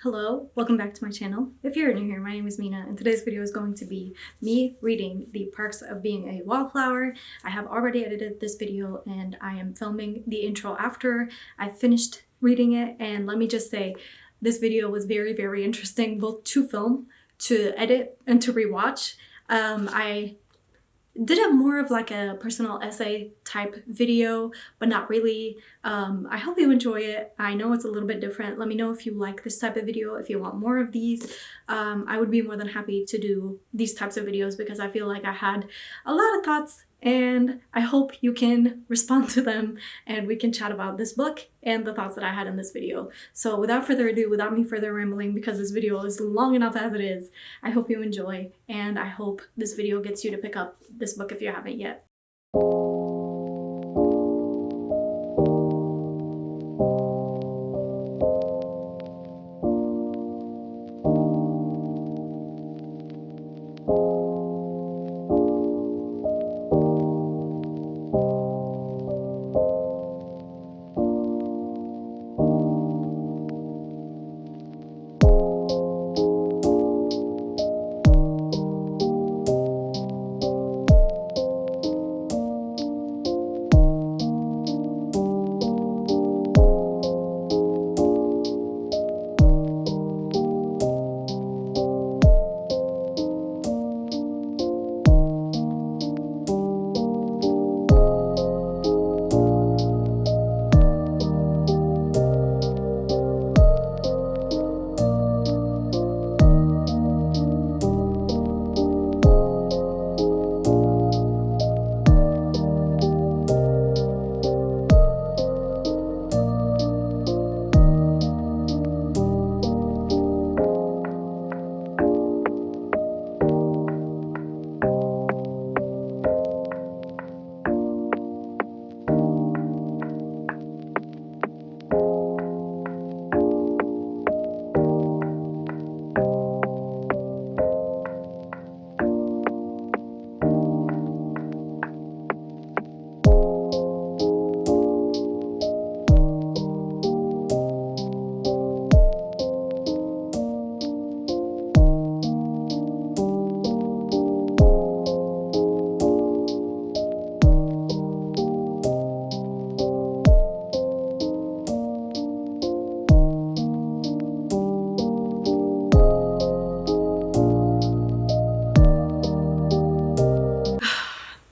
Hello, welcome back to my channel. If you're new here, my name is Mina, and today's video is going to be me reading The Perks of Being a Wallflower. I have already edited this video and I am filming the intro after I finished reading it, and let me just say this video was very interesting, both to film, to edit, and to rewatch. I did it more of like a personal essay type video, but not really. I hope you enjoy it. I know it's a little bit different. Let me know if you like this type of video, if you want more of these. I would be more than happy to do these types of videos because I feel like I had a lot of thoughts and I hope you can respond to them and we can chat about this book and the thoughts that I had in this video. So without further ado, without me further rambling, because this video is long enough as it is, I hope you enjoy and I hope this video gets you to pick up this book if you haven't yet.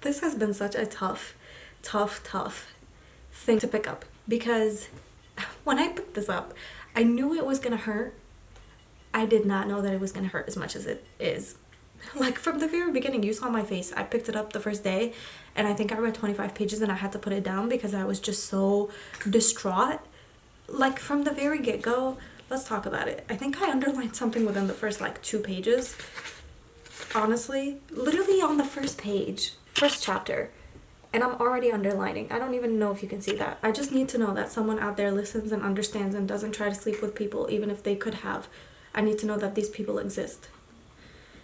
This has been such a tough thing to pick up because when I picked this up, I knew it was gonna hurt. I did not know that it was gonna hurt as much as it is. Like from the very beginning, you saw my face. I picked it up the first day and I think I read 25 pages and I had to put it down because I was just so distraught. Like from the very get-go, let's talk about it. I think I underlined something within the first like 2 pages. Honestly, literally on the first page, first chapter, and I'm already underlining. I don't even know if you can see that. I just need to know that someone out there listens and understands and doesn't try to sleep with people even if they could have. I need to know that these people exist.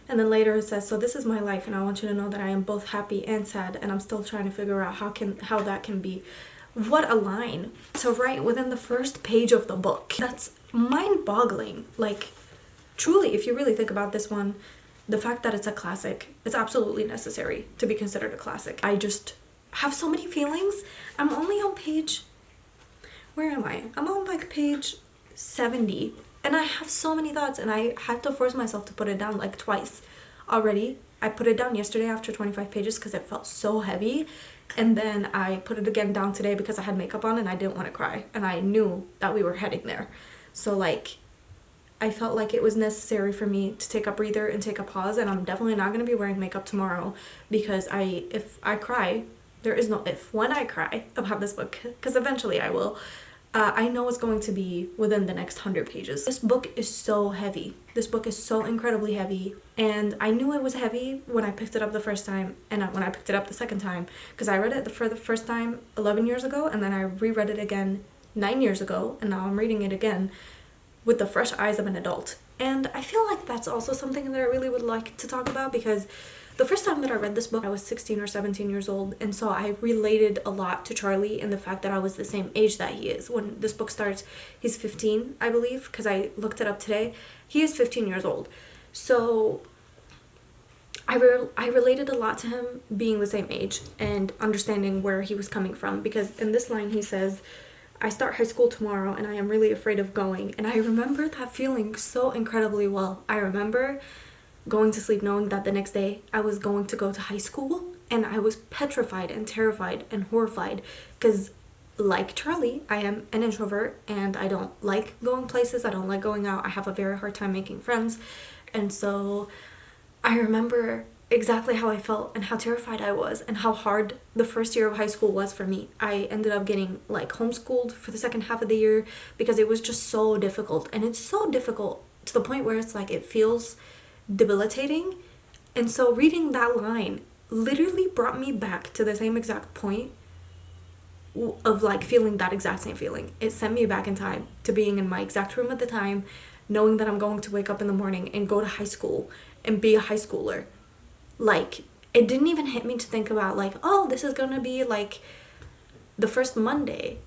And then later it says, so this is my life and I want you to know that I am both happy and sad and I'm still trying to figure out how that can be. What a line to write within the first page of the book. That's mind-boggling. Like, truly, if you really think about this one, the fact that it's a classic, it's absolutely necessary to be considered a classic. I just have so many feelings. I'm only on page, where am I? I'm on like page 70 and I have so many thoughts and I had to force myself to put it down like twice already. I put it down yesterday after 25 pages because it felt so heavy, and then I put it again down today because I had makeup on and I didn't want to cry and I knew that we were heading there. So like, I felt like it was necessary for me to take a breather and take a pause, and I'm definitely not going to be wearing makeup tomorrow because if I cry, there is no if. When I cry about this book, because eventually I will, I know it's going to be within the next 100 pages. This book is so heavy. This book is so incredibly heavy, and I knew it was heavy when I picked it up the first time and when I picked it up the second time, because I read it for the first time 11 years ago and then I reread it again 9 years ago, and now I'm reading it again with the fresh eyes of an adult. And I feel like that's also something that I really would like to talk about, because The first time that I read this book, I was 16 or 17 years old, and so I related a lot to Charlie in the fact that I was the same age that he is. When this book starts, he's 15, I believe, because I looked it up today. He is 15 years old. So I related a lot to him being the same age and understanding where he was coming from, because in this line he says, I start high school tomorrow and I am really afraid of going. And I remember that feeling so incredibly well. I remember going to sleep knowing that the next day I was going to go to high school, and I was petrified and terrified and horrified because, like Charlie, I am an introvert and I don't like going places. I don't like going out. I have a very hard time making friends. And so I remember exactly how I felt and how terrified I was and how hard the first year of high school was for me. I ended up getting like homeschooled for the second half of the year because it was just so difficult. And it's so difficult to the point where it's like it feels debilitating. And so reading that line literally brought me back to the same exact point of like feeling that exact same feeling. It sent me back in time to being in my exact room at the time, knowing that I'm going to wake up in the morning and go to high school and be a high schooler. Like, it didn't even hit me to think about like, oh, this is gonna be like the first Monday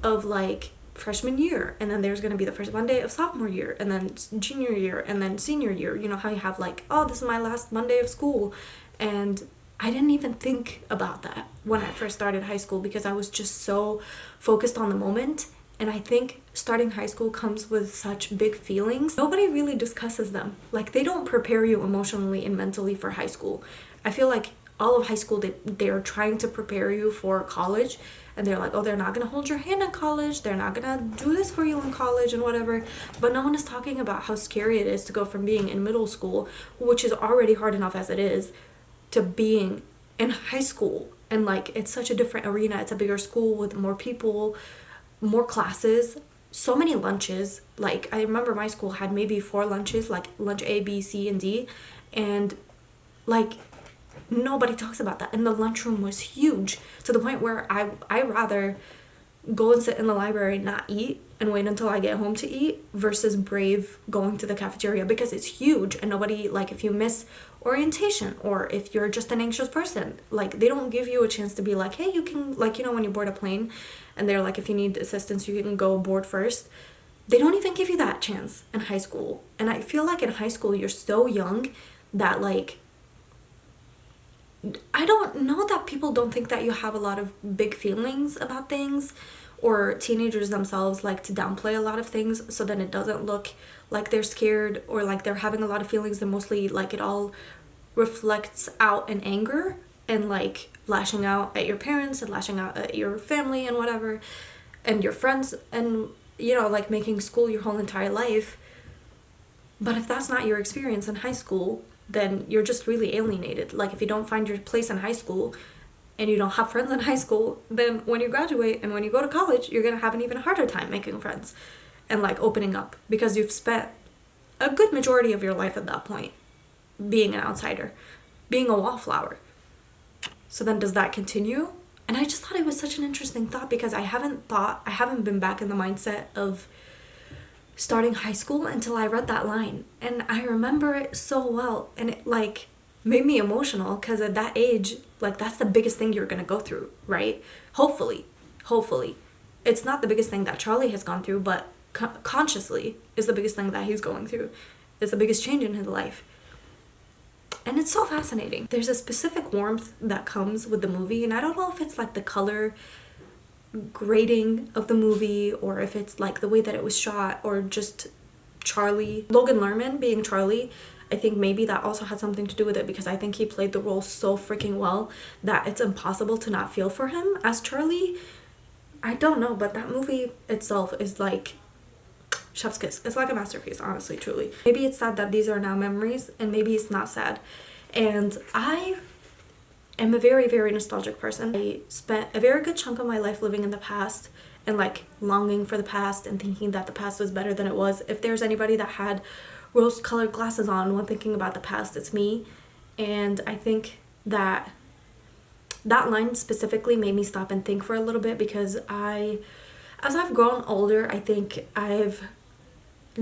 of like freshman year, and then there's gonna be the first Monday of sophomore year, and then junior year, and then senior year. You know how you have like, oh, this is my last Monday of school. And I didn't even think about that when I first started high school because I was just so focused on the moment. And I think starting high school comes with such big feelings. Nobody really discusses them. Like, they don't prepare you emotionally and mentally for high school. I feel like all of high school, they're trying to prepare you for college. And they're like, oh, they're not going to hold your hand in college. They're not going to do this for you in college and whatever. But no one is talking about how scary it is to go from being in middle school, which is already hard enough as it is, to being in high school. And like, it's such a different arena. It's a bigger school with more people, more classes, so many lunches. Like, I remember my school had maybe 4 lunches, like lunch A, B, C, and D, and like nobody talks about that. And the lunchroom was huge to the point where I rather go and sit in the library and not eat and wait until I get home to eat versus brave going to the cafeteria, because it's huge. And nobody, like, if you miss orientation or if you're just an anxious person, like, they don't give you a chance to be like, hey, you can, like, you know, when you board a plane and they're like, if you need assistance, you can go board first. They don't even give you that chance in high school. And I feel like in high school, you're so young that, like, I don't know that people don't think that you have a lot of big feelings about things, or teenagers themselves like to downplay a lot of things so then it doesn't look like they're scared or like they're having a lot of feelings. And mostly, like, it all reflects out in anger and like lashing out at your parents and lashing out at your family and whatever, and your friends, and, you know, like making school your whole entire life. But if that's not your experience in high school, then you're just really alienated. Like, if you don't find your place in high school and you don't have friends in high school, then when you graduate and when you go to college, you're gonna have an even harder time making friends and like opening up, because you've spent a good majority of your life at that point being an outsider, being a wallflower. So then does that continue? And I just thought it was such an interesting thought, because I haven't been back in the mindset of starting high school until I read that line. And I remember it so well, and it like made me emotional, because at that age, like, that's the biggest thing you're gonna go through, right? Hopefully it's not the biggest thing that Charlie has gone through, but consciously is the biggest thing that he's going through. It's the biggest change in his life. And it's so fascinating. There's a specific warmth that comes with the movie, and I don't know if it's like the color grading of the movie, or if it's like the way that it was shot, or just Logan Lerman being Charlie. I think maybe that also had something to do with it, because I think he played the role so freaking well that it's impossible to not feel for him as Charlie. I don't know, but that movie itself is like chef's kiss. It's like a masterpiece, honestly, truly. Maybe it's sad that these are now memories, and maybe it's not sad. And I am a very, very nostalgic person. I spent a very good chunk of my life living in the past and like longing for the past and thinking that the past was better than it was. If there's anybody that had rose-colored glasses on when thinking about the past, it's me. And I think that that line specifically made me stop and think for a little bit, because as I've grown older, I think I've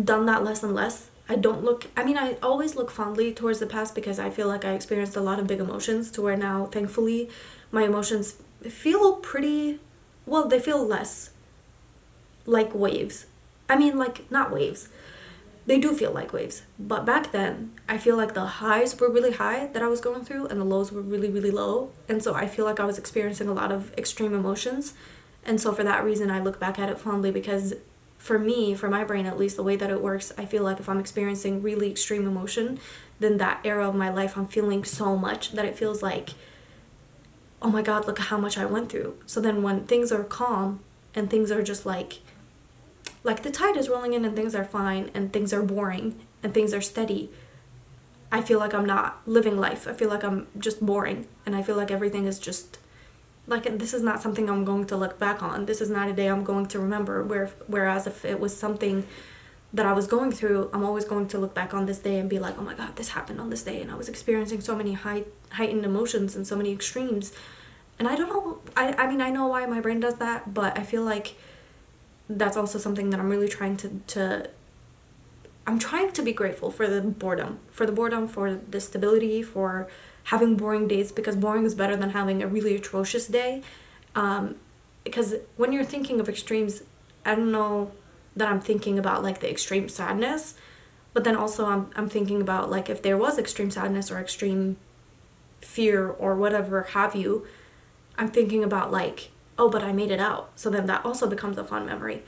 done that less and less. I don't look, I mean, I always look fondly towards the past because I feel like I experienced a lot of big emotions to where now, thankfully, my emotions feel pretty, well, they feel less like waves. I mean, like, not waves. They do feel like waves. But back then, I feel like the highs were really high that I was going through and the lows were really, really low. And so I feel like I was experiencing a lot of extreme emotions. And so for that reason, I look back at it fondly because for me, for my brain at least, the way that it works, I feel like if I'm experiencing really extreme emotion, then that era of my life, I'm feeling so much that it feels like, oh my God, look at how much I went through. So then when things are calm and things are just like the tide is rolling in and things are fine and things are boring and things are steady, I feel like I'm not living life. I feel like I'm just boring and I feel like everything is just like, this is not something I'm going to look back on. This is not a day I'm going to remember. Whereas if it was something that I was going through, I'm always going to look back on this day and be like, oh my God, this happened on this day and I was experiencing so many heightened emotions and so many extremes. And I don't know, I mean, I know why my brain does that, but I feel like that's also something that I'm really trying to I'm trying to be grateful for the boredom, for the stability, for having boring days, because boring is better than having a really atrocious day. Because when you're thinking of extremes, I don't know that I'm thinking about like the extreme sadness, but then also I'm thinking about like if there was extreme sadness or extreme fear or whatever have you, I'm thinking about like, oh, but I made it out. So then that also becomes a fun memory.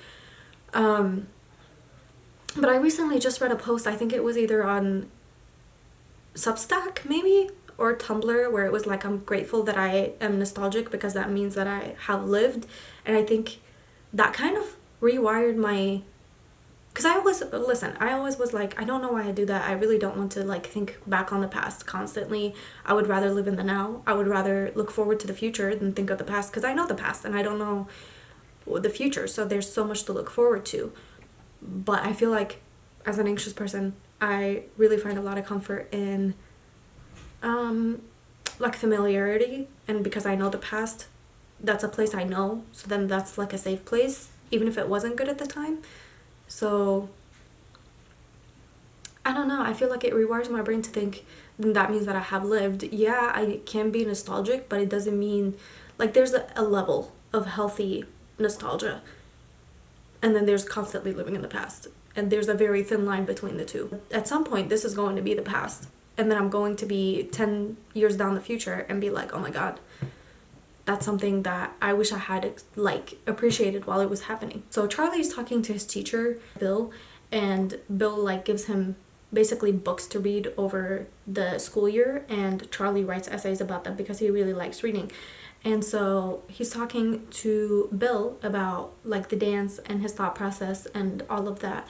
But I recently just read a post, I think it was either on Substack maybe, or Tumblr, where it was like, I'm grateful that I am nostalgic because that means that I have lived. And I think that kind of rewired my, because I always was like, I don't know why I do that. I really don't want to like think back on the past constantly. I would rather live in the now. I would rather look forward to the future than think of the past, because I know the past and I don't know the future. So there's so much to look forward to. But I feel like as an anxious person, I really find a lot of comfort in like familiarity, and because I know the past, that's a place I know, so then that's like a safe place, even if it wasn't good at the time. So I don't know, I feel like it rewires my brain to think that means that I have lived. Yeah, I can be nostalgic, but it doesn't mean, like, there's a level of healthy nostalgia, and then there's constantly living in the past, and there's a very thin line between the two. At some point this is going to be the past, and then I'm going to be 10 years down the future and be like, oh my God, that's something that I wish I had like appreciated while it was happening. So Charlie's talking to his teacher, Bill, and Bill like gives him basically books to read over the school year, and Charlie writes essays about them because he really likes reading. And so he's talking to Bill about like the dance and his thought process and all of that.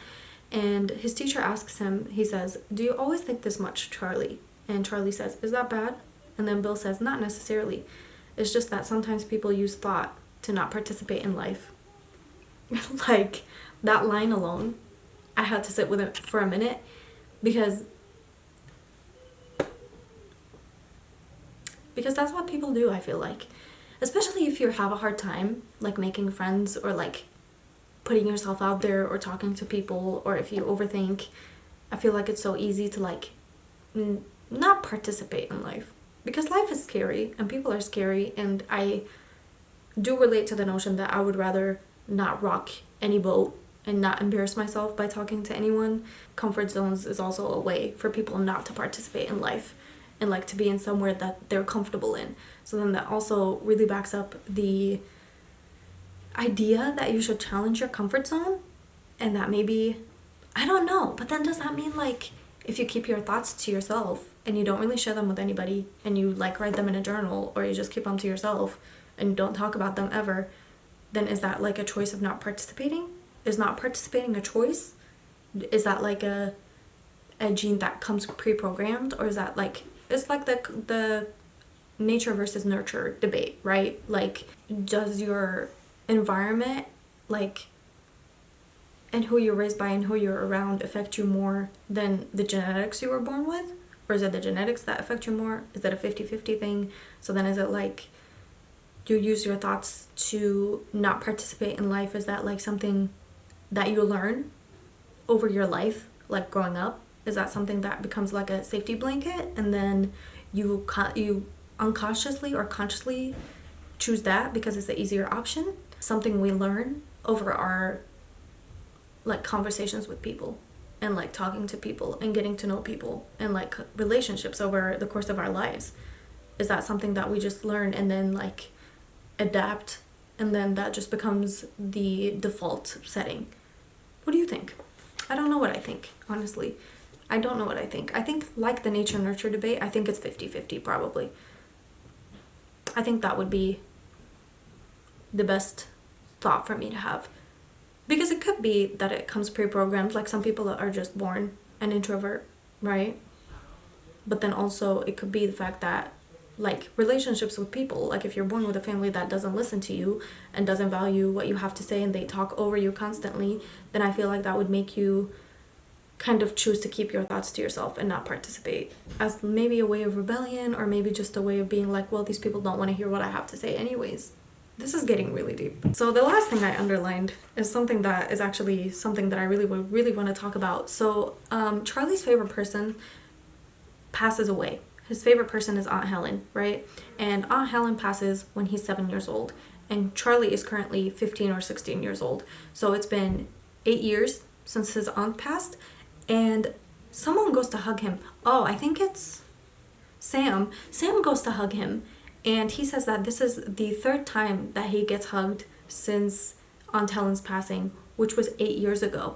And his teacher asks him, he says, do you always think this much, Charlie? And Charlie says, is that bad? And then Bill says, not necessarily. It's just that sometimes people use thought to not participate in life. Like, that line alone, I had to sit with it for a minute, because that's what people do, I feel like. Especially if you have a hard time, like, making friends or, like, putting yourself out there or talking to people, or if you overthink, I feel like it's so easy to, like, not participate in life. Because life is scary, and people are scary, and I do relate to the notion that I would rather not rock any boat and not embarrass myself by talking to anyone. Comfort zones is also a way for people not to participate in life and like to be in somewhere that they're comfortable in. So then that also really backs up the idea that you should challenge your comfort zone, and that maybe, I don't know, but then does that mean like if you keep your thoughts to yourself and you don't really share them with anybody, and you like write them in a journal, or you just keep them to yourself and you don't talk about them ever, then is that like a choice of not participating? Is not participating a choice? Is that like a gene that comes pre-programmed, or is that like, it's like the nature versus nurture debate, right? Like, does your environment, like, and who you're raised by and who you're around affect you more than the genetics you were born with? Or is it the genetics that affect you more? Is that a 50-50 thing? So then is it like, you use your thoughts to not participate in life? Is that like something that you learn over your life? like growing up? Is that something that becomes like a safety blanket, and then you unconsciously or consciously choose that because it's the easier option? Something we learn over our like conversations with people and like talking to people and getting to know people and like relationships over the course of our lives. Is that something that we just learn and then like adapt, and then that just becomes the default setting? What do you think? I don't know what I think, honestly. I don't know what I think. I think, like the nature nurture debate, I think it's 50-50 probably. I think that would be the best thought for me to have. Because it could be that it comes pre-programmed, like some people are just born an introvert, right? But then also it could be the fact that like relationships with people, like if you're born with a family that doesn't listen to you and doesn't value what you have to say and they talk over you constantly, then I feel like that would make you kind of choose to keep your thoughts to yourself and not participate, as maybe a way of rebellion, or maybe just a way of being like, well, these people don't want to hear what I have to say anyways. This is getting really deep. So the last thing I underlined is something that is actually something that I really want to talk about. So Charlie's favorite person passes away. His favorite person is Aunt Helen, right? And Aunt Helen passes when he's 7 years old, and Charlie is currently 15 or 16 years old. So it's been 8 years since his aunt passed, and someone goes to hug him. Oh, I think it's Sam. Sam goes to hug him, and he says that this is the third time that he gets hugged since Aunt Helen's passing, which was 8 years ago.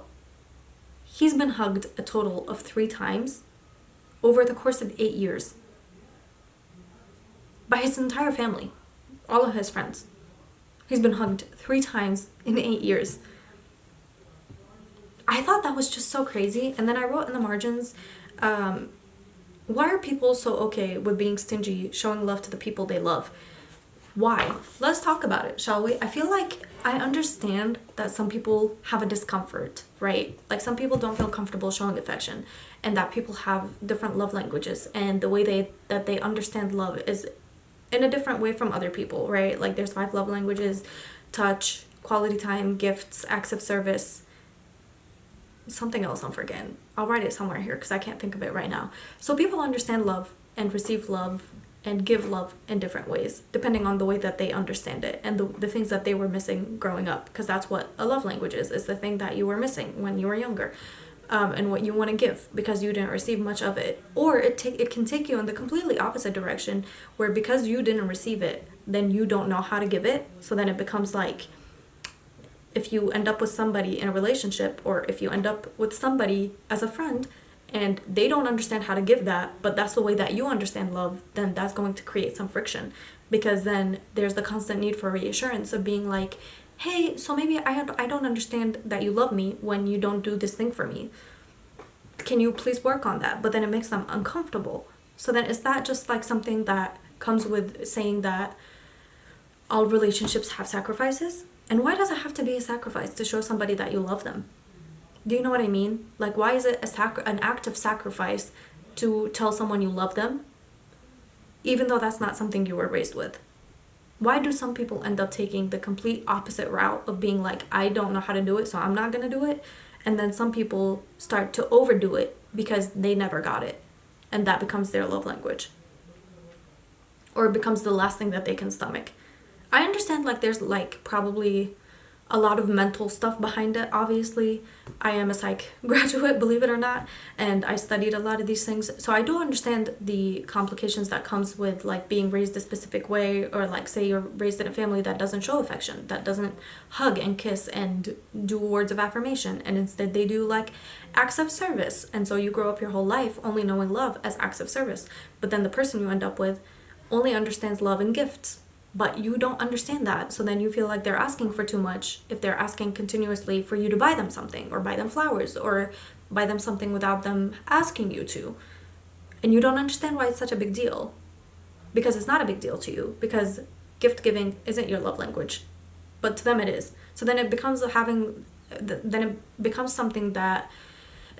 He's been hugged a total of 3 times over the course of 8 years by his entire family, all of his friends. He's been hugged 3 times in 8 years. I thought that was just so crazy. And then I wrote in the margins, why are people so okay with being stingy, showing love to the people they love? Why? Let's talk about it, shall we? I feel like I understand that some people have a discomfort, right? Like some people don't feel comfortable showing affection, and that people have different love languages, and the way that they understand love is in a different way from other people, right? Like there's 5 love languages: touch, quality time, gifts, acts of service, something else I'm forgetting. I'll write it somewhere here because I can't think of it right now. So people understand love and receive love and give love in different ways, depending on the way that they understand it and the things that they were missing growing up, because that's what a love language is the thing that you were missing when you were younger, and what you want to give because you didn't receive much of it. Or it can take you in the completely opposite direction, where because you didn't receive it, then you don't know how to give it. So then it becomes like, if you end up with somebody in a relationship, or if you end up with somebody as a friend and they don't understand how to give that, but that's the way that you understand love, then that's going to create some friction, because then there's the constant need for reassurance of being like, hey, so maybe I don't understand that you love me when you don't do this thing for me. Can you please work on that? But then it makes them uncomfortable. So then is that just like something that comes with saying that all relationships have sacrifices? And why does it have to be a sacrifice to show somebody that you love them? Do you know what I mean? Like, why is it an act of sacrifice to tell someone you love them, even though that's not something you were raised with? Why do some people end up taking the complete opposite route of being like, I don't know how to do it, so I'm not going to do it? And then some people start to overdo it because they never got it, and that becomes their love language, or it becomes the last thing that they can stomach. I understand like there's like probably a lot of mental stuff behind it. Obviously, I am a psych graduate, believe it or not, and I studied a lot of these things. So I do understand the complications that comes with like being raised a specific way, or like say you're raised in a family that doesn't show affection, that doesn't hug and kiss and do words of affirmation, and instead they do like acts of service. And so you grow up your whole life only knowing love as acts of service. But then the person you end up with only understands love and gifts. But you don't understand that, so then you feel like they're asking for too much if they're asking continuously for you to buy them something, or buy them flowers, or buy them something without them asking you to. And you don't understand why it's such a big deal, because it's not a big deal to you, because gift giving isn't your love language, but to them it is. So then it becomes something that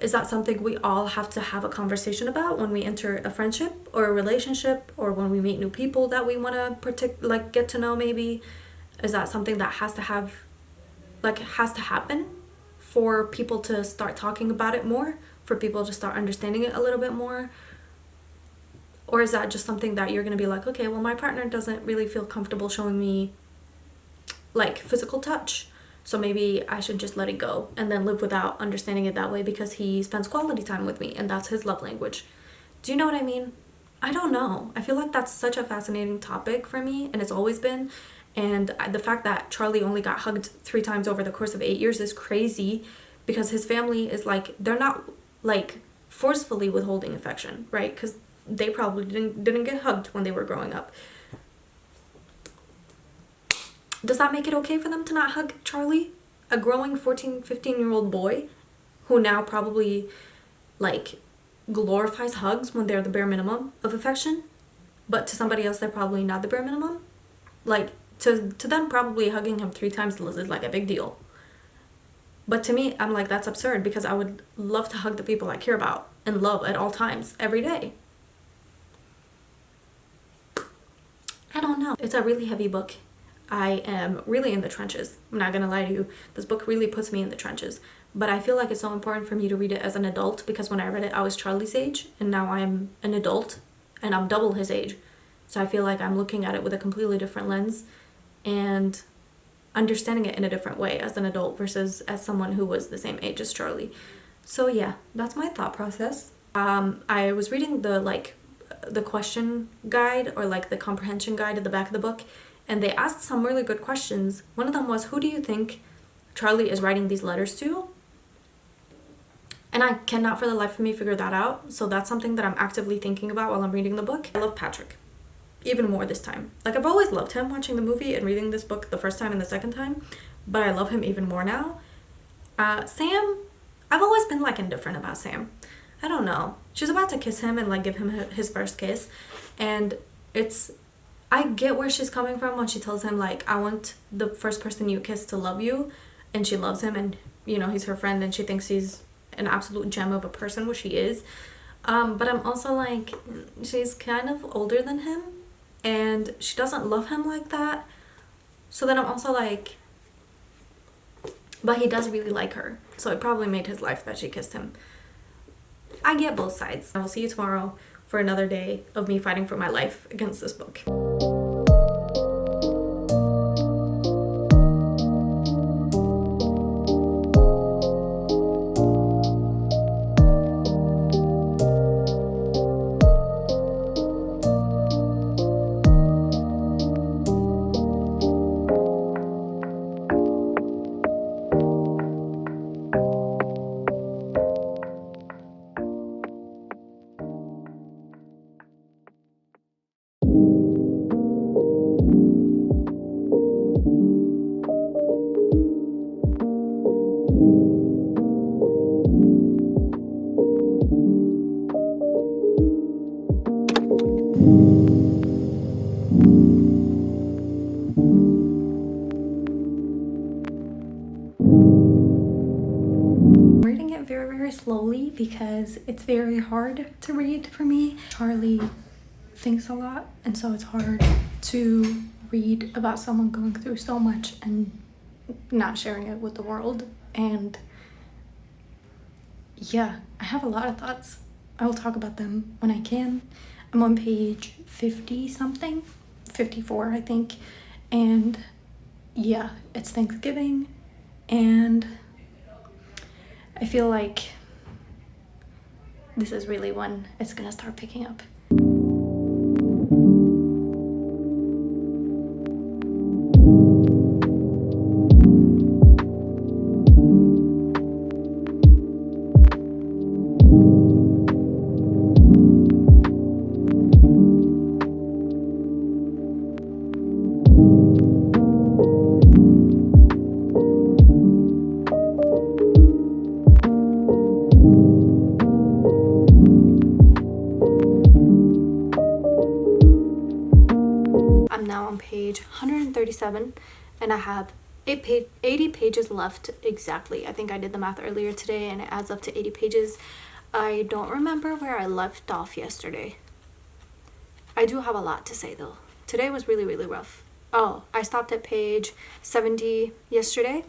is that something we all have to have a conversation about when we enter a friendship or a relationship, or when we meet new people that we want to get to know maybe? Is that something that has to happen for people to start talking about it more, for people to start understanding it a little bit more? Or is that just something that you're going to be like, okay, well, my partner doesn't really feel comfortable showing me like physical touch, so maybe I should just let it go and then live without understanding it that way because he spends quality time with me and that's his love language. Do you know what I mean? I don't know. I feel like that's such a fascinating topic for me, and it's always been. And the fact that Charlie only got hugged 3 times over the course of 8 years is crazy, because his family is like, they're not like forcefully withholding affection, right? Because they probably didn't get hugged when they were growing up. Does that make it okay for them to not hug Charlie? A growing 14, 15-year-old boy who now probably like glorifies hugs when they're the bare minimum of affection, but to somebody else they're probably not the bare minimum. Like to them, probably hugging him 3 times is like a big deal. But to me, I'm like, that's absurd, because I would love to hug the people I care about and love at all times, every day. I don't know. It's a really heavy book. I am really in the trenches. I'm not gonna lie to you. This book really puts me in the trenches. But I feel like it's so important for me to read it as an adult, because when I read it, I was Charlie's age, and now I'm an adult, and I'm double his age. So I feel like I'm looking at it with a completely different lens, and understanding it in a different way as an adult versus as someone who was the same age as Charlie. So yeah, that's my thought process. I was reading the question guide, or like the comprehension guide at the back of the book, and they asked some really good questions. One of them was, who do you think Charlie is writing these letters to? And I cannot for the life of me figure that out. So that's something that I'm actively thinking about while I'm reading the book. I love Patrick even more this time. Like, I've always loved him watching the movie and reading this book the first time and the second time, but I love him even more now. Sam, I've always been like indifferent about Sam. I don't know. She's about to kiss him and like give him his first kiss, and I get where she's coming from when she tells him like, I want the first person you kiss to love you, and she loves him, and you know, he's her friend, and she thinks he's an absolute gem of a person, which he is. But I'm also like, she's kind of older than him, and she doesn't love him like that. So then I'm also like, but he does really like her, so it probably made his life that she kissed him. I get both sides. I will see you tomorrow for another day of me fighting for my life against this book. Very slowly because it's very hard to read for me. Charlie thinks a lot, and so it's hard to read about someone going through so much and not sharing it with the world. And yeah, I have a lot of thoughts. I will talk about them when I can. I'm on page 50 something, 54 I think, and yeah, it's Thanksgiving, and I feel like this is really when it's gonna start picking up. Page 137, and I have 80 pages left exactly. I think I did the math earlier today, and it adds up to 80 pages. I don't remember where I left off yesterday. I do have a lot to say though. Today was really, really rough. Oh, I stopped at page 70 yesterday.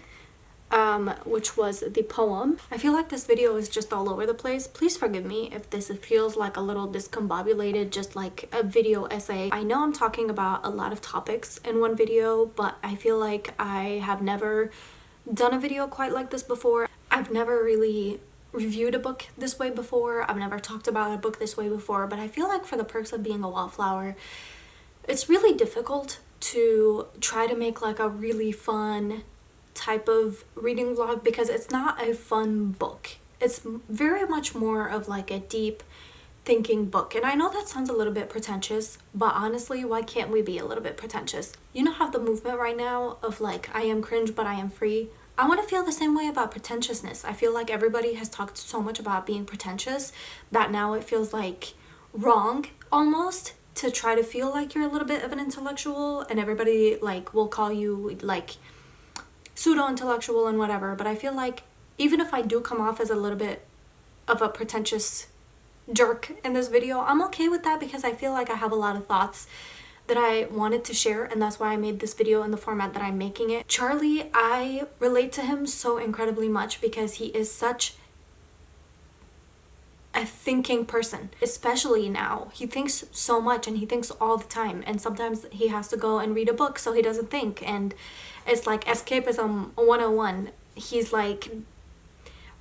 which was the poem. I feel like this video is just all over the place. Please forgive me if this feels like a little discombobulated, just like a video essay. I know I'm talking about a lot of topics in one video, but I feel like I have never done a video quite like this before. I've never really reviewed a book this way before. I've never talked about a book this way before, but I feel like for the perks of being a wallflower, it's really difficult to try to make like a really fun type of reading vlog because it's not a fun book. It's very much more of like a deep thinking book. And I know that sounds a little bit pretentious, but honestly, why can't we be a little bit pretentious? You know how the movement right now of like, I am cringe, but I am free? I want to feel the same way about pretentiousness. I feel like everybody has talked so much about being pretentious that now it feels like wrong almost to try to feel like you're a little bit of an intellectual, and everybody like will call you like pseudo-intellectual and whatever. But I feel like even if I do come off as a little bit of a pretentious jerk in this video, I'm okay with that because I feel like I have a lot of thoughts that I wanted to share, and that's why I made this video in the format that I'm making it. Charlie, I relate to him so incredibly much because he is such a thinking person, especially now. He thinks so much and he thinks all the time, and sometimes he has to go and read a book so he doesn't think, and it's like escapism 101. He's like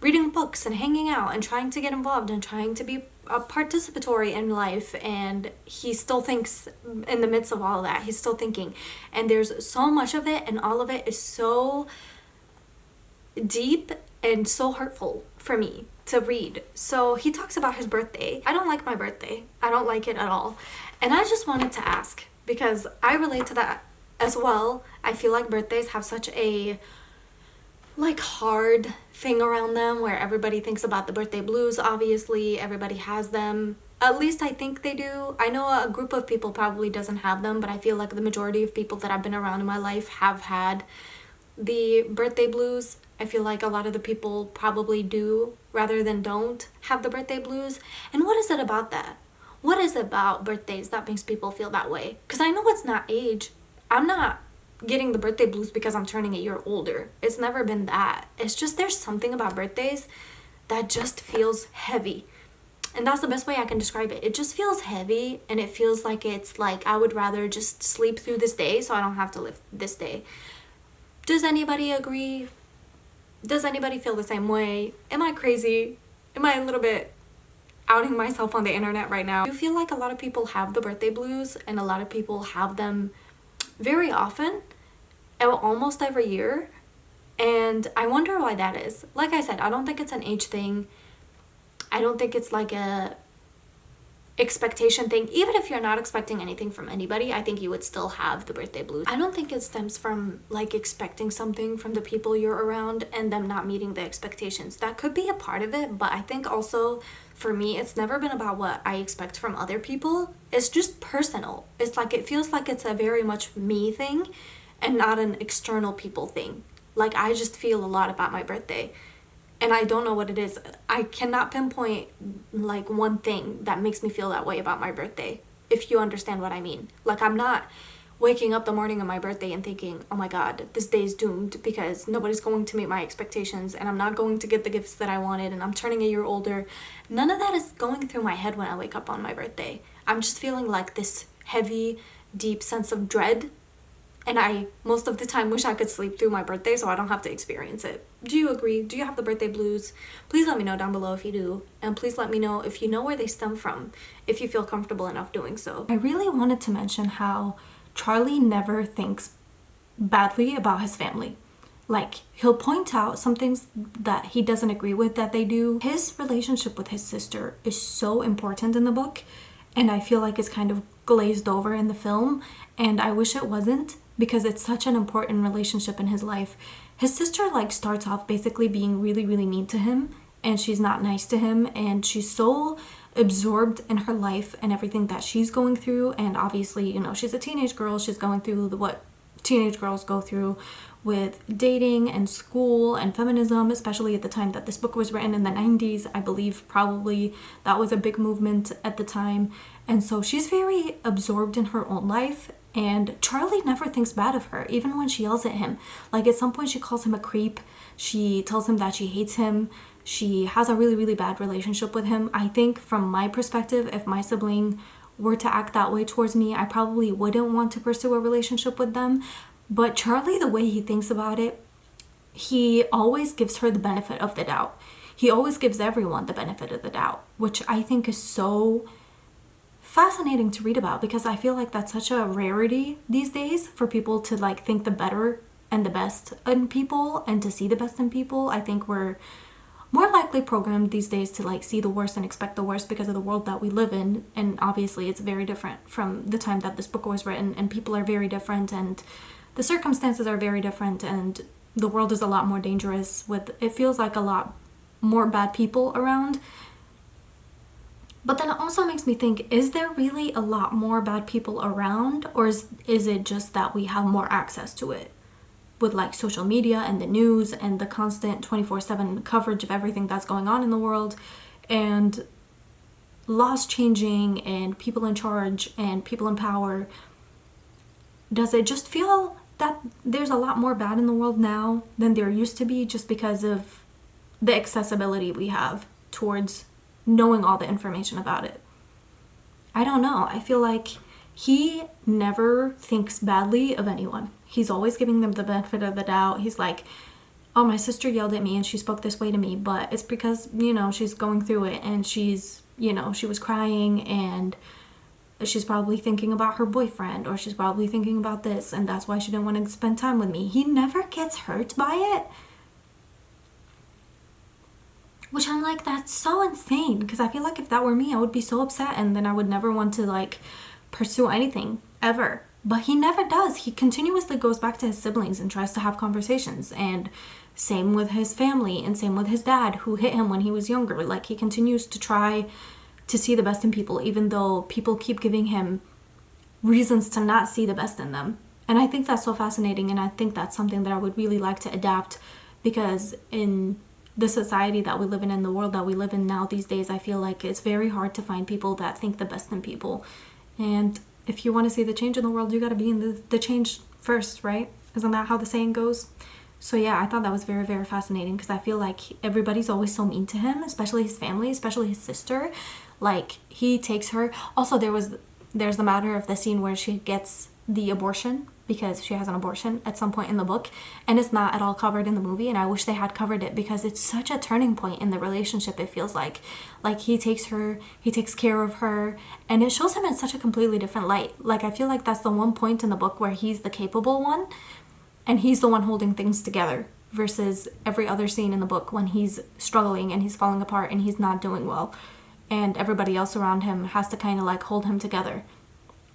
reading books and hanging out and trying to get involved and trying to be participatory in life, and he still thinks in the midst of all of that. He's still thinking, and there's so much of it, and all of it is so deep and so hurtful for me to read. So he talks about his birthday. I don't like my birthday. I don't like it at all. And I just wanted to ask, because I relate to that as well. I feel like birthdays have such a like hard thing around them where everybody thinks about the birthday blues. Obviously everybody has them, at least I think they do. I know a group of people probably doesn't have them, but I feel like the majority of people that I've been around in my life have had the birthday blues. I feel like a lot of the people probably do rather than don't have the birthday blues. And what is it about that? What is it about birthdays that makes people feel that way? Because I know it's not age. I'm not getting the birthday blues because I'm turning a year older. It's never been that. It's just there's something about birthdays that just feels heavy. And that's the best way I can describe it. It just feels heavy, and it feels like it's like I would rather just sleep through this day so I don't have to live this day. Does anybody agree? Does anybody feel the same way? Am I crazy? Am I a little bit outing myself on the internet right now? I feel like a lot of people have the birthday blues, and a lot of people have them very often, almost every year, and I wonder why that is. Like I said, I don't think it's an age thing. I don't think it's like a expectation thing. Even if you're not expecting anything from anybody, I think you would still have the birthday blues. I don't think it stems from like expecting something from the people you're around and them not meeting the expectations. That could be a part of it, but I think also for me, it's never been about what I expect from other people. It's just personal. It's like it feels like it's a very much me thing and not an external people thing. Like I just feel a lot about my birthday, and I don't know what it is. I cannot pinpoint like one thing that makes me feel that way about my birthday, if you understand what I mean. Like I'm not waking up the morning of my birthday and thinking, oh my god, this day is doomed because nobody's going to meet my expectations and I'm not going to get the gifts that I wanted and I'm turning a year older. None of that is going through my head when I wake up on my birthday. I'm just feeling like this heavy, deep sense of dread, and I most of the time wish I could sleep through my birthday so I don't have to experience it. Do you agree? Do you have the birthday blues? Please let me know down below if you do, and please let me know if you know where they stem from, if you feel comfortable enough doing so. I really wanted to mention how Charlie never thinks badly about his family. Like, he'll point out some things that he doesn't agree with that they do. His relationship with his sister is so important in the book, and I feel like it's kind of glazed over in the film, and I wish it wasn't because it's such an important relationship in his life. His sister like starts off basically being really, really mean to him, and she's not nice to him, and she's so absorbed in her life and everything that she's going through. And obviously, you know, she's a teenage girl. She's going through what teenage girls go through with dating and school and feminism, especially at the time that this book was written in the 90s. I believe probably that was a big movement at the time. And so she's very absorbed in her own life, And Charlie never thinks bad of her, even when she yells at him. Like, at some point she calls him a creep. She tells him that she hates him. She has a really, really bad relationship with him. I think from my perspective, if my sibling were to act that way towards me, I probably wouldn't want to pursue a relationship with them. But Charlie, the way he thinks about it, he always gives her the benefit of the doubt. He always gives everyone the benefit of the doubt, which I think is so fascinating to read about, because I feel like that's such a rarity these days for people to like think the better and the best in people and to see the best in people. I think we're more likely programmed these days to like see the worst and expect the worst because of the world that we live in, and obviously it's very different from the time that this book was written, and people are very different and the circumstances are very different, and the world is a lot more dangerous with, it feels like, a lot more bad people around. But then it also makes me think, is there really a lot more bad people around, or is it just that we have more access to it with like social media and the news and the constant 24/7 coverage of everything that's going on in the world, and laws changing and people in charge and people in power? Does it just feel that there's a lot more bad in the world now than there used to be, just because of the accessibility we have towards knowing all the information about it? I don't know. I feel like he never thinks badly of anyone. He's always giving them the benefit of the doubt. He's like, oh, my sister yelled at me and she spoke this way to me, but it's because, you know, she's going through it, and she's, you know, she was crying and she's probably thinking about her boyfriend, or she's probably thinking about this, and that's why she didn't want to spend time with me. He never gets hurt by it. Which I'm like, that's so insane, because I feel like if that were me, I would be so upset, and then I would never want to like pursue anything ever. But he never does. He continuously goes back to his siblings and tries to have conversations, and same with his family, and same with his dad who hit him when he was younger. Like, he continues to try to see the best in people, even though people keep giving him reasons to not see the best in them. And I think that's so fascinating, and I think that's something that I would really like to adapt, because in the society that we live in the world that we live in now these days, I feel like it's very hard to find people that think the best in people. And if you want to see the change in the world, you got to be in the change first, right? Isn't that how the saying goes? So yeah, I thought that was very, very fascinating, because I feel like everybody's always so mean to him, especially his family, especially his sister. Like, he takes her. Also, there's the matter of the scene where she gets the abortion, because she has an abortion at some point in the book, and it's not at all covered in the movie, and I wish they had covered it, because it's such a turning point in the relationship. It feels like he takes her, he takes care of her, and it shows him in such a completely different light. Like, I feel like that's the one point in the book where he's the capable one, and he's the one holding things together, versus every other scene in the book when he's struggling and he's falling apart and he's not doing well, and everybody else around him has to kind of like hold him together.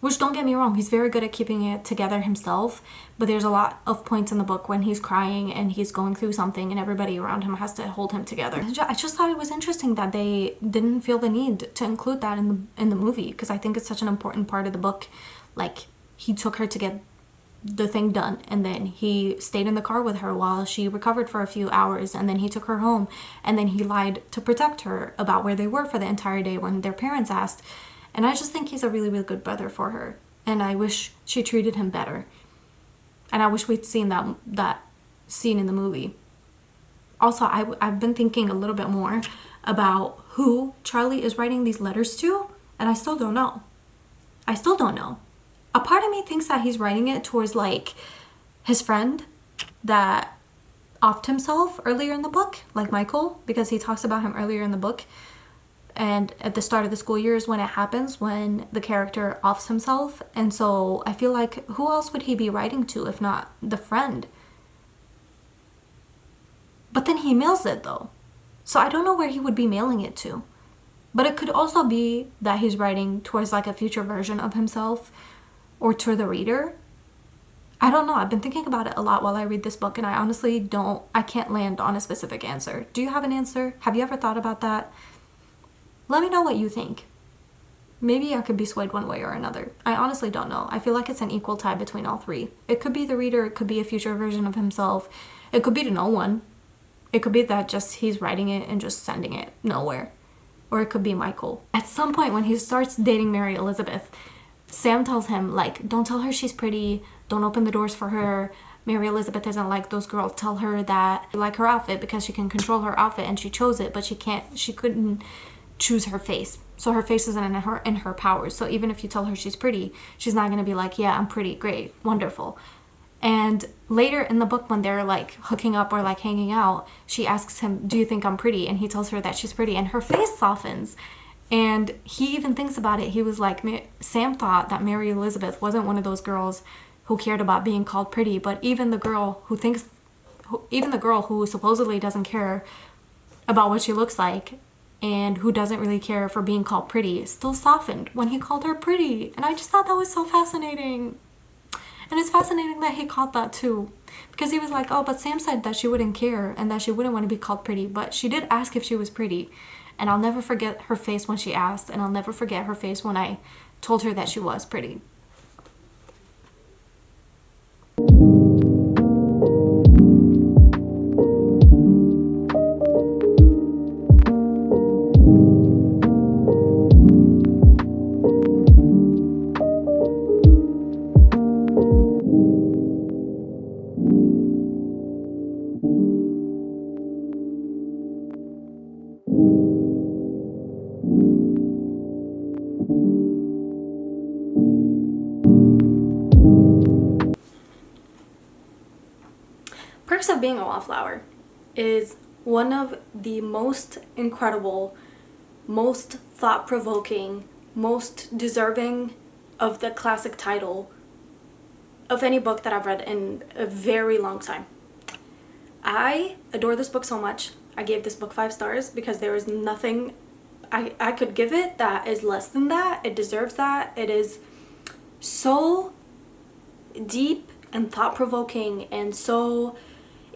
Which, don't get me wrong, he's very good at keeping it together himself, but there's a lot of points in the book when he's crying and he's going through something and everybody around him has to hold him together. I just thought it was interesting that they didn't feel the need to include that in the movie, because I think it's such an important part of the book. Like, he took her to get the thing done, and then he stayed in the car with her while she recovered for a few hours, and then he took her home, and then he lied to protect her about where they were for the entire day when their parents asked. And I just think he's a really, really good brother for her. And I wish she treated him better. And I wish we'd seen that scene in the movie. Also, I've been thinking a little bit more about who Charlie is writing these letters to, and I still don't know. A part of me thinks that he's writing it towards like his friend that offed himself earlier in the book, like Michael, because he talks about him earlier in the book. And at the start of the school year is when it happens, when the character offs himself. And so I feel like, who else would he be writing to if not the friend? But then he mails it though. So I don't know where he would be mailing it to. But it could also be that he's writing towards like a future version of himself, or to the reader. I don't know. I've been thinking about it a lot while I read this book, and I honestly I can't land on a specific answer. Do you have an answer? Have you ever thought about that? Let me know what you think. Maybe I could be swayed one way or another. I honestly don't know. I feel like it's an equal tie between all three. It could be the reader, it could be a future version of himself, it could be to no one. It could be that just he's writing it and just sending it nowhere. Or it could be Michael. At some point when he starts dating Mary Elizabeth, Sam tells him, like, don't tell her she's pretty, don't open the doors for her. Mary Elizabeth isn't like those girls. Tell her that you like her outfit because she can control her outfit and she chose it, but she couldn't choose her face. So her face isn't in her powers. So even if you tell her she's pretty, she's not going to be like, yeah, I'm pretty, great, wonderful. And later in the book, when they're like hooking up or like hanging out, she asks him, do you think I'm pretty? And he tells her that she's pretty, and her face softens. And he even thinks about it. He was like, Sam thought that Mary Elizabeth wasn't one of those girls who cared about being called pretty, but even the girl who supposedly doesn't care about what she looks like and who doesn't really care for being called pretty still softened when he called her pretty. And I just thought that was so fascinating. And it's fascinating that he caught that too, because he was like, oh, but Sam said that she wouldn't care and that she wouldn't want to be called pretty, but she did ask if she was pretty. And I'll never forget her face when she asked, and I'll never forget her face when I told her that she was pretty. Perks of Being a Wallflower is one of the most incredible, most thought-provoking, most deserving of the classic title of any book that I've read in a very long time. I adore this book so much. I gave this book 5 stars because there is nothing I could give it that is less than that. It deserves that. It is so deep and thought-provoking and so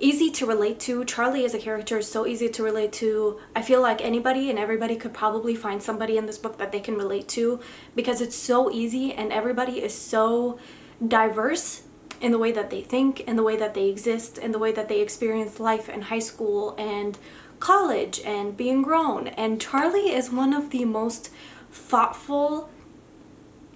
easy to relate to. Charlie as a character is so easy to relate to. I feel like anybody and everybody could probably find somebody in this book that they can relate to because it's so easy, and everybody is so diverse in the way that they think, in the way that they exist, in the way that they experience life in high school and college and being grown. And Charlie is one of the most thoughtful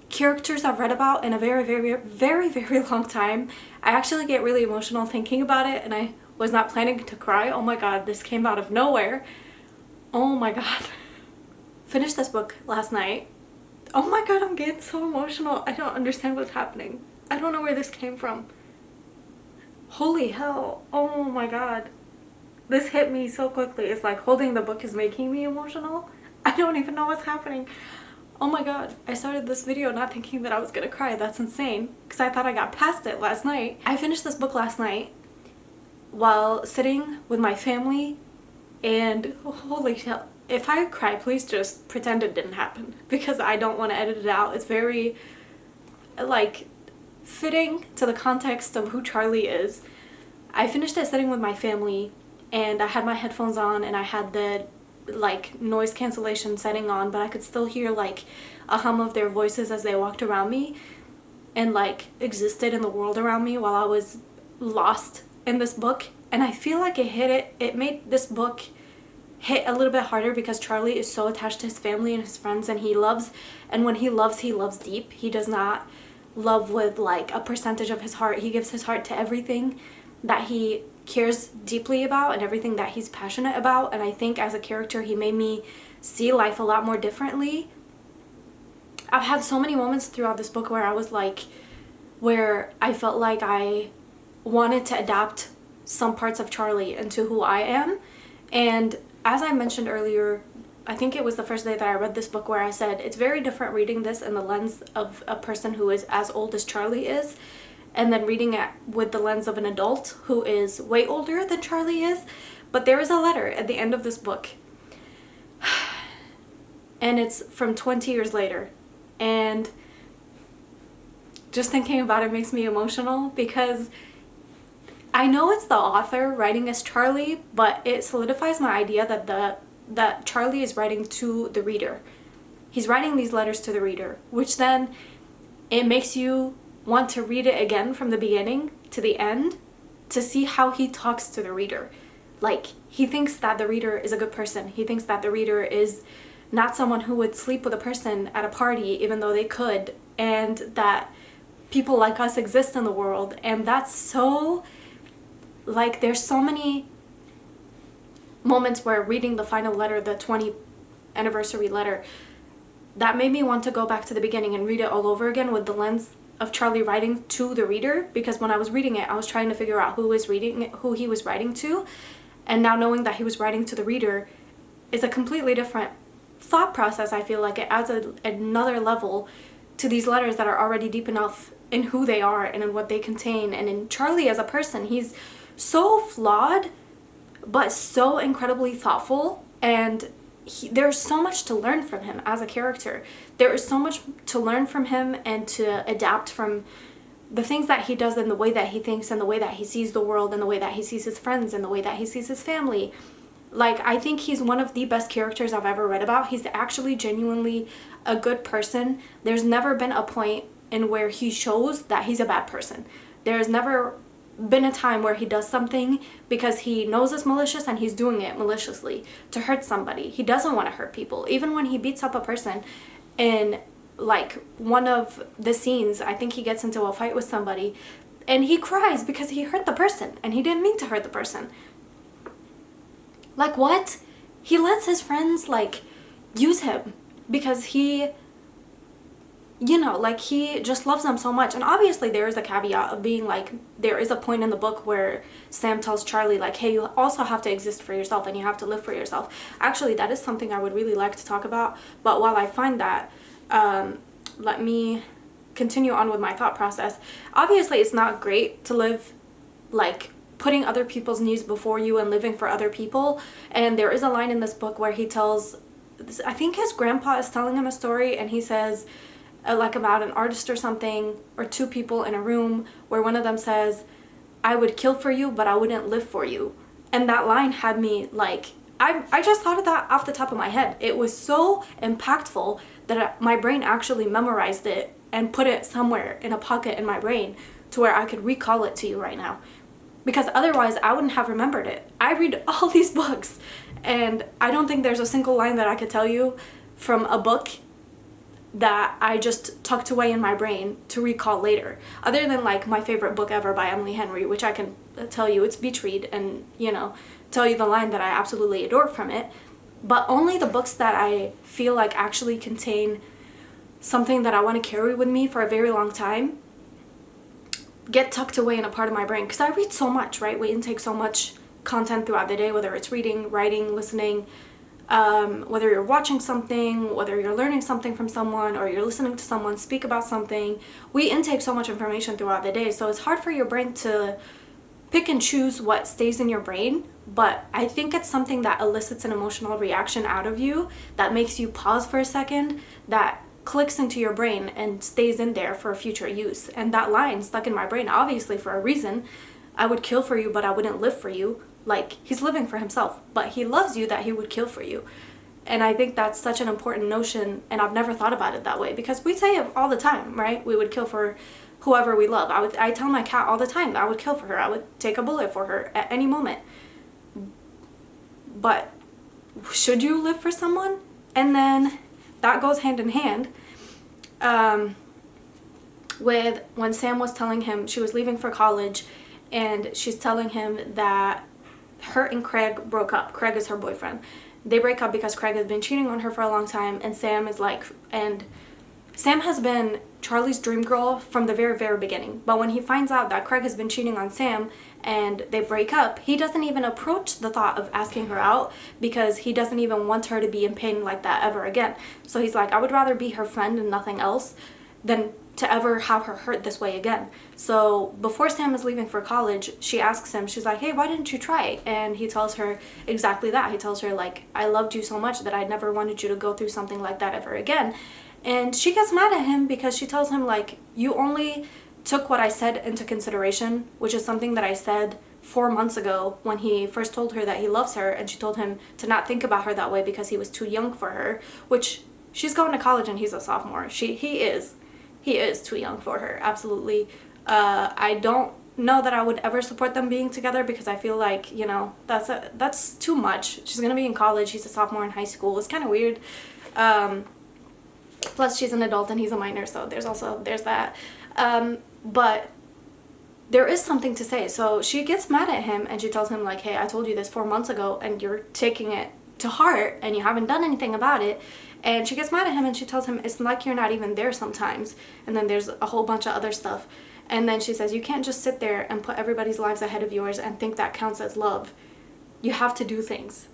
characters I've read about in a very, very, very, very long time. I actually get really emotional thinking about it, and I was not planning to cry. Oh my god, this came out of nowhere. Oh my god. Finished this book last night. Oh my god, I'm getting so emotional. I don't understand what's happening. I don't know where this came from. Holy hell. Oh my god. This hit me so quickly. It's like holding the book is making me emotional. I don't even know what's happening. Oh my god, I started this video not thinking that I was gonna cry. That's insane, because I thought I got past it last night. I finished this book last night while sitting with my family, and holy hell, if I cry, please just pretend it didn't happen, because I don't want to edit it out. It's very, like, fitting to the context of who Charlie is. I finished it sitting with my family, and I had my headphones on, and I had the like noise cancellation setting on, but I could still hear like a hum of their voices as they walked around me and like existed in the world around me while I was lost in this book. And I feel like it made this book hit a little bit harder because Charlie is so attached to his family and his friends, and when he loves deep. He does not love with like a percentage of his heart. He gives his heart to everything that he cares deeply about and everything that he's passionate about. And I think as a character he made me see life a lot more differently. I've had so many moments throughout this book where I felt like I wanted to adapt some parts of Charlie into who I am. And as I mentioned earlier, I think it was the first day that I read this book where I said it's very different reading this in the lens of a person who is as old as Charlie is, and then reading it with the lens of an adult who is way older than Charlie is. But there is a letter at the end of this book, and it's from 20 years later, and just thinking about it makes me emotional because I know it's the author writing as Charlie, but it solidifies my idea that Charlie is writing to the reader. He's writing these letters to the reader, which then it makes you want to read it again from the beginning to the end to see how he talks to the reader. Like, he thinks that the reader is a good person. He thinks that the reader is not someone who would sleep with a person at a party even though they could, and that people like us exist in the world. And that's so, like, there's so many moments where reading the final letter, the 20th anniversary letter, that made me want to go back to the beginning and read it all over again with the lens of Charlie writing to the reader, because when I was reading it, I was trying to figure out who he was writing to, and now knowing that he was writing to the reader is a completely different thought process. I feel like it adds another level to these letters that are already deep enough in who they are and in what they contain, and in Charlie as a person. He's so flawed, but so incredibly thoughtful, and there's so much to learn from him as a character. There is so much to learn from him and to adapt from the things that he does and the way that he thinks and the way that he sees the world and the way that he sees his friends and the way that he sees his family. Like, I think he's one of the best characters I've ever read about. He's actually genuinely a good person. There's never been a point in where he shows that he's a bad person. There's never been a time where he does something because he knows it's malicious and he's doing it maliciously to hurt somebody. He doesn't want to hurt people. Even when he beats up a person in, like, one of the scenes, I think he gets into a fight with somebody and he cries because he hurt the person and he didn't mean to hurt the person. Like, what? He lets his friends, like, use him because he, you know, like, he just loves them so much. And obviously there is a caveat of being, like, there is a point in the book where Sam tells Charlie, like, hey, you also have to exist for yourself and you have to live for yourself. Actually, that is something I would really like to talk about. But while I find that, let me continue on with my thought process. Obviously, it's not great to live, like, putting other people's needs before you and living for other people. And there is a line in this book where he tells, I think his grandpa is telling him a story, and he says, like, about an artist or something, or two people in a room, where one of them says, I would kill for you, but I wouldn't live for you. And that line had me, like, I just thought of that off the top of my head. It was so impactful that my brain actually memorized it and put it somewhere in a pocket in my brain to where I could recall it to you right now. Because otherwise I wouldn't have remembered it. I read all these books and I don't think there's a single line that I could tell you from a book that I just tucked away in my brain to recall later. Other than, like, my favorite book ever by Emily Henry, which I can tell you it's Beach Read and, you know, tell you the line that I absolutely adore from it. But only the books that I feel like actually contain something that I want to carry with me for a very long time get tucked away in a part of my brain. Because I read so much, right? We intake so much content throughout the day, whether it's reading, writing, listening, whether you're watching something, whether you're learning something from someone, or you're listening to someone speak about something. We intake so much information throughout the day, so it's hard for your brain to pick and choose what stays in your brain. But I think it's something that elicits an emotional reaction out of you, that makes you pause for a second, that clicks into your brain and stays in there for future use. And that line stuck in my brain, obviously for a reason. I would kill for you, but I wouldn't live for you. Like, he's living for himself, but he loves you that he would kill for you. And I think that's such an important notion, and I've never thought about it that way, because we say it all the time, right? We would kill for whoever we love. I tell my cat all the time I would kill for her. I would take a bullet for her at any moment. But should you live for someone? And then that goes hand in hand with when Sam was telling him she was leaving for college, and she's telling him that her and Craig broke up. Craig is her boyfriend. They break up because Craig has been cheating on her for a long time, and Sam is like, and Sam has been Charlie's dream girl from the very, very beginning. But when he finds out that Craig has been cheating on Sam and they break up, he doesn't even approach the thought of asking her out, because he doesn't even want her to be in pain like that ever again. So he's like, I would rather be her friend and nothing else than to ever have her hurt this way again. So before Sam is leaving for college, she asks him, she's like, hey, why didn't you try it? And he tells her exactly that. He tells her, like, I loved you so much that I never wanted you to go through something like that ever again. And she gets mad at him because she tells him, like, you only took what I said into consideration, which is something that I said 4 months ago when he first told her that he loves her, and she told him to not think about her that way because he was too young for her, which she's going to college and he's a sophomore. He is too young for her, absolutely. I don't know that I would ever support them being together, because I feel like, you know, that's too much. She's gonna be in college, he's a sophomore in high school. It's kind of weird. Plus, she's an adult and he's a minor, so there's that. But there is something to say. So she gets mad at him and she tells him like, hey, I told you this 4 months ago and you're taking it to heart and you haven't done anything about it. And she gets mad at him and she tells him it's like you're not even there sometimes. And then there's a whole bunch of other stuff. And then she says, you can't just sit there and put everybody's lives ahead of yours and think that counts as love. You have to do things.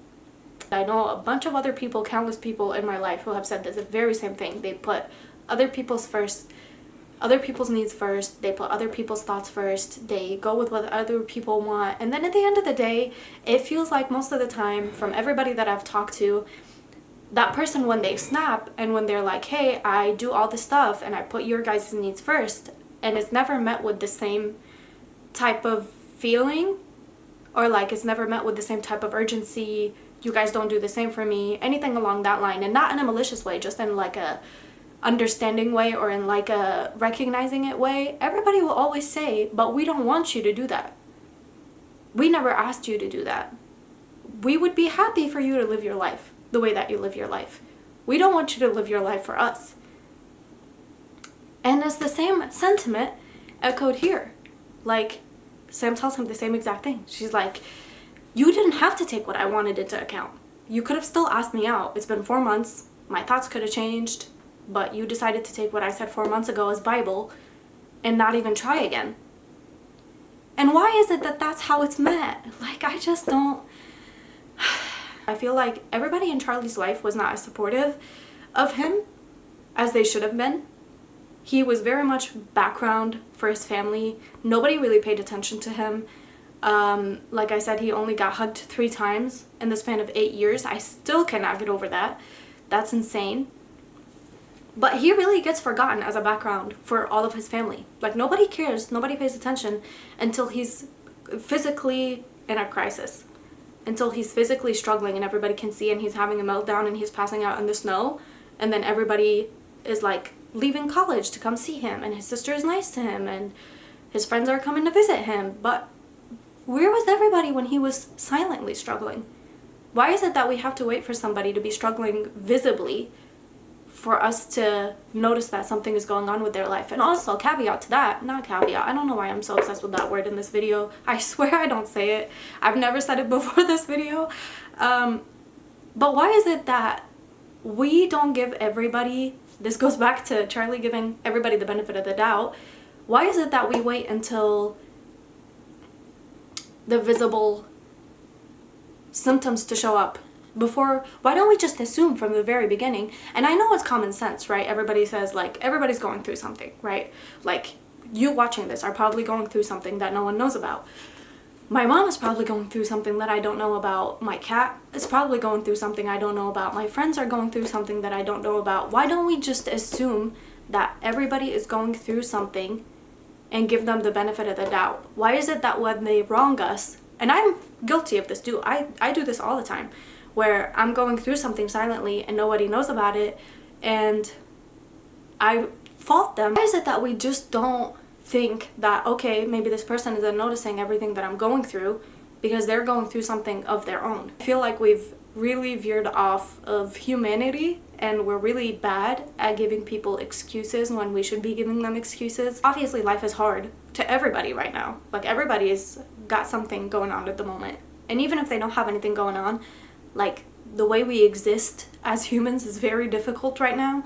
I know a bunch of other people, countless people in my life who have said this, the very same thing. They put other people's needs first, they put other people's thoughts first, they go with what other people want, and then at the end of the day, it feels like most of the time, from everybody that I've talked to, that person, when they snap and when they're like, hey, I do all this stuff and I put your guys' needs first, and it's never met with the same type of feeling, or like it's never met with the same type of urgency, you guys don't do the same for me, anything along that line, and not in a malicious way, just in like a understanding way or in like a recognizing it way. Everybody will always say, but we don't want you to do that. We never asked you to do that. We would be happy for you to live your life the way that you live your life. We don't want you to live your life for us. And it's the same sentiment echoed here. Like, Sam tells him the same exact thing. She's like, you didn't have to take what I wanted into account. You could have still asked me out. It's been 4 months. My thoughts could have changed. But you decided to take what I said 4 months ago as Bible and not even try again. And why is it that that's how it's met? Like, I just don't... I feel like everybody in Charlie's life was not as supportive of him as they should have been. He was very much background for his family. Nobody really paid attention to him. Like I said, he only got hugged 3 times in the span of 8 years. I still cannot get over that. That's insane. But he really gets forgotten as a background for all of his family. Like, nobody cares, nobody pays attention until he's physically in a crisis. Until he's physically struggling and everybody can see and he's having a meltdown and he's passing out in the snow. And then everybody is like leaving college to come see him and his sister is nice to him and his friends are coming to visit him. But where was everybody when he was silently struggling? Why is it that we have to wait for somebody to be struggling visibly for us to notice that something is going on with their life? And also, caveat to that, not caveat, I don't know why I'm so obsessed with that word in this video. I swear I don't say it. I've never said it before this video. But why is it that we don't give everybody, this goes back to Charlie giving everybody the benefit of the doubt, why is it that we wait until the visible symptoms to show up before? Why don't we just assume from the very beginning? And I know it's common sense, right? Everybody says, like, everybody's going through something, right? Like, you watching this are probably going through something that no one knows about. My mom is probably going through something that I don't know about. My cat is probably going through something I don't know about. My friends are going through something that I don't know about. Why don't we just assume that everybody is going through something and give them the benefit of the doubt? Why is it that when they wrong us, and I'm guilty of this too, I do this all the time, where I'm going through something silently and nobody knows about it and I fault them. Why is it that we just don't think that, okay, maybe this person isn't noticing everything that I'm going through because they're going through something of their own? I feel like we've really veered off of humanity and we're really bad at giving people excuses when we should be giving them excuses. Obviously, life is hard to everybody right now. Like, everybody's got something going on at the moment. And even if they don't have anything going on, like, the way we exist as humans is very difficult right now.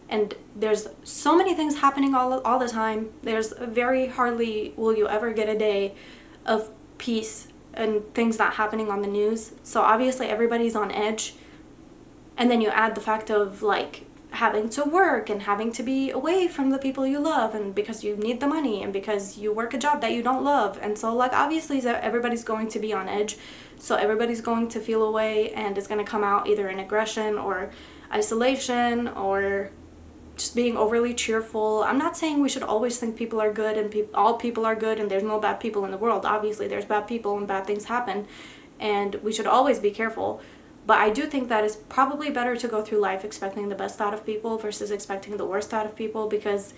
And there's so many things happening all the time. There's very hardly will you ever get a day of peace and things not happening on the news. So obviously everybody's on edge. And then you add the fact of, like, having to work and having to be away from the people you love, and because you need the money and because you work a job that you don't love. And so, like, obviously everybody's going to be on edge. So everybody's going to feel away and it's going to come out either in aggression or isolation or just being overly cheerful. I'm not saying we should always think people are good and all people are good and there's no bad people in the world. Obviously there's bad people and bad things happen and we should always be careful. But I do think that it's probably better to go through life expecting the best out of people versus expecting the worst out of people, because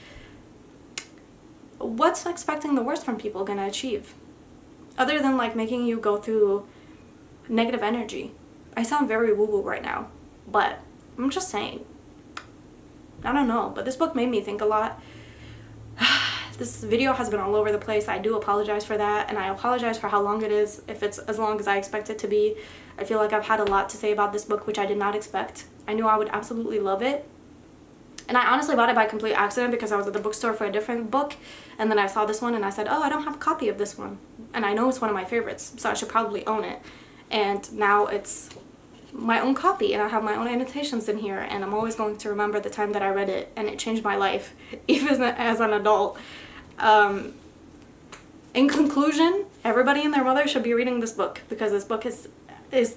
what's expecting the worst from people gonna achieve? Other than, like, making you go through negative energy. I sound very woo-woo right now, but I'm just saying. I don't know, but this book made me think a lot. This video has been all over the place. I do apologize for that, and I apologize for how long it is, if it's as long as I expect it to be. I feel like I've had a lot to say about this book, which I did not expect. I knew I would absolutely love it. And I honestly bought it by complete accident because I was at the bookstore for a different book, and then I saw this one and I said, oh, I don't have a copy of this one. And I know it's one of my favorites, so I should probably own it. And now it's my own copy, and I have my own annotations in here, and I'm always going to remember the time that I read it, and it changed my life, even as an adult. In conclusion, everybody and their mother should be reading this book, because this book is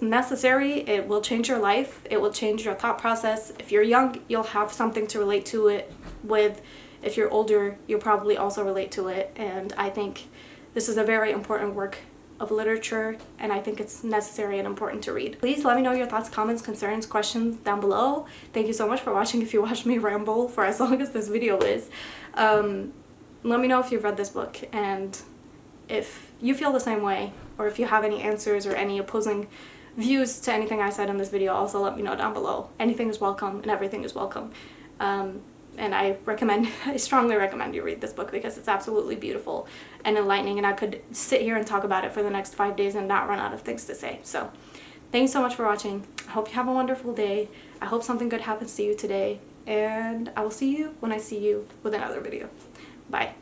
necessary. It will change your life. It will change your thought process. If you're young, you'll have something to relate to it with. If you're older, you'll probably also relate to it. And I think this is a very important work of literature, and I think it's necessary and important to read. Please let me know your thoughts, comments, concerns, questions down below. Thank you so much for watching. If you watched me ramble for as long as this video is, let me know if you've read this book, and if you feel the same way, or if you have any answers or any opposing views to anything I said in this video, also let me know down below. Anything is welcome and everything is welcome. And I strongly recommend you read this book, because it's absolutely beautiful and enlightening, and I could sit here and talk about it for the next 5 days and not run out of things to say. So thanks so much for watching. I hope you have a wonderful day. I hope something good happens to you today, and I will see you when I see you with another video. Bye.